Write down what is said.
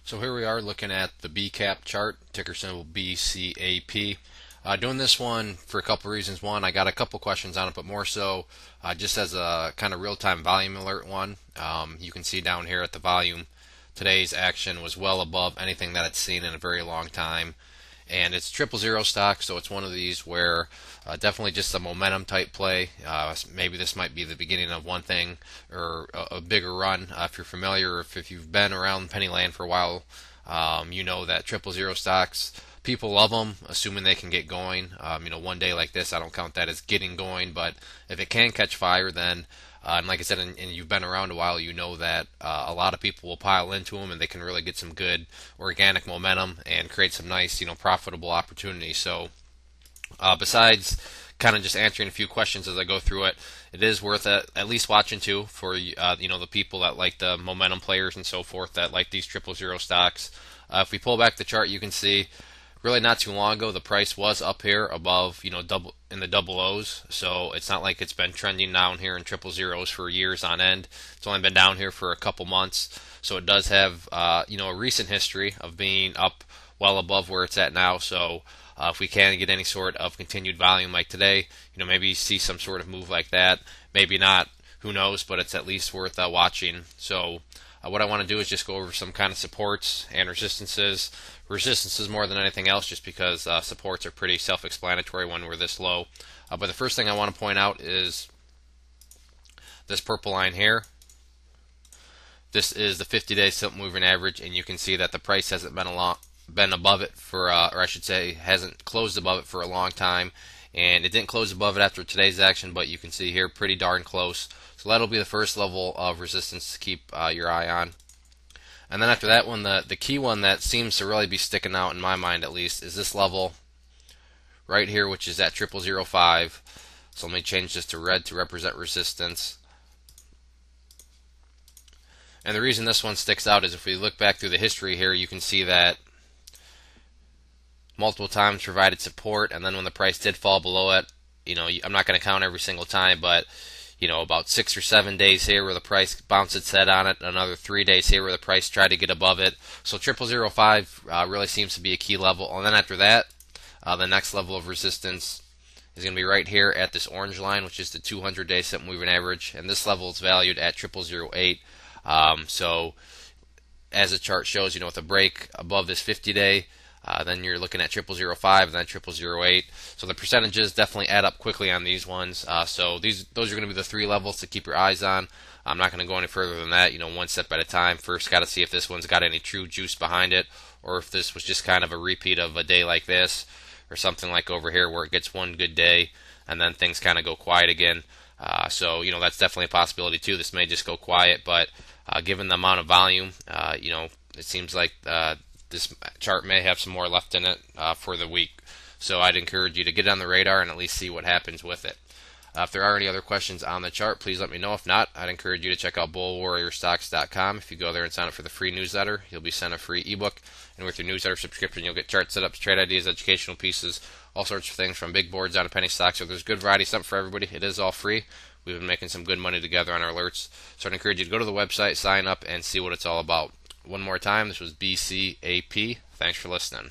So here we are looking at the BCAP chart, ticker symbol BCAP. Doing this one for a couple reasons. One, I got a couple questions on it, but more so just as a kind of real-time volume alert one. You can see down here at the volume, today's action was well above anything that it's seen in a very long time. And it's 000 stock, so it's one of these where definitely just a momentum type play. Maybe this might be the beginning of one thing or a bigger run. If you're familiar, if you've been around Pennyland for a while, you know that 000 stocks, people love them, assuming they can get going. One day like this, I don't count that as getting going, but if it can catch fire, then and like I said, and you've been around a while, you know that a lot of people will pile into them, and they can really get some good organic momentum and create some nice, profitable opportunities. So, besides kind of just answering a few questions as I go through it, it is worth at least watching too for the people that like the momentum players and so forth that like these 000 stocks. If we pull back the chart, you can see really not too long ago the price was up here above double in the double O's, so it's not like it's been trending down here in 000s for years on end. It's only been down here for a couple months, so it does have a recent history of being up well above where it's at now. So if we can get any sort of continued volume like today, maybe see some sort of move like that, maybe not, who knows, but it's at least worth watching. So what I want to do is just go over some kind of supports and resistances. Resistances more than anything else, just because supports are pretty self-explanatory when we're this low. But the first thing I want to point out is this purple line here. This is the 50-day simple moving average, and you can see that the price hasn't been above it for, or I should say, hasn't closed above it for a long time. And it didn't close above it after today's action, but you can see here pretty darn close. So that'll be the first level of resistance to keep your eye on. And then after that one, the key one that seems to really be sticking out in my mind at least is this level right here, which is at 0005. So let me change this to red to represent resistance. And the reason this one sticks out is if we look back through the history here, you can see that multiple times provided support, and then when the price did fall below it, I'm not going to count every single time, but about 6 or 7 days here where the price bounced its head on it, another 3 days here where the price tried to get above it. So 0005 really seems to be a key level. And then after that, the next level of resistance is going to be right here at this orange line, which is the 200-day simple moving average, and this level is valued at 0008. So as the chart shows, with a break above this 50-day, then you're looking at 0005 and then 0008. So the percentages definitely add up quickly on these ones. So those are going to be the three levels to keep your eyes on. I'm not going to go any further than that. One step at a time. First, got to see if this one's got any true juice behind it, or if this was just kind of a repeat of a day like this, or something like over here where it gets one good day and then things kind of go quiet again. So that's definitely a possibility too. This may just go quiet, but given the amount of volume, it seems like this chart may have some more left in it for the week. So I'd encourage you to get it on the radar and at least see what happens with it. If there are any other questions on the chart, please let me know. If not, I'd encourage you to check out bullwarriorstocks.com. If you go there and sign up for the free newsletter, you'll be sent a free ebook. And with your newsletter subscription, you'll get chart setups, trade ideas, educational pieces, all sorts of things from big boards down to penny stocks. So there's good variety, something for everybody. It is all free. We've been making some good money together on our alerts. So I'd encourage you to go to the website, sign up, and see what it's all about. One more time, this was BCAP. Thanks for listening.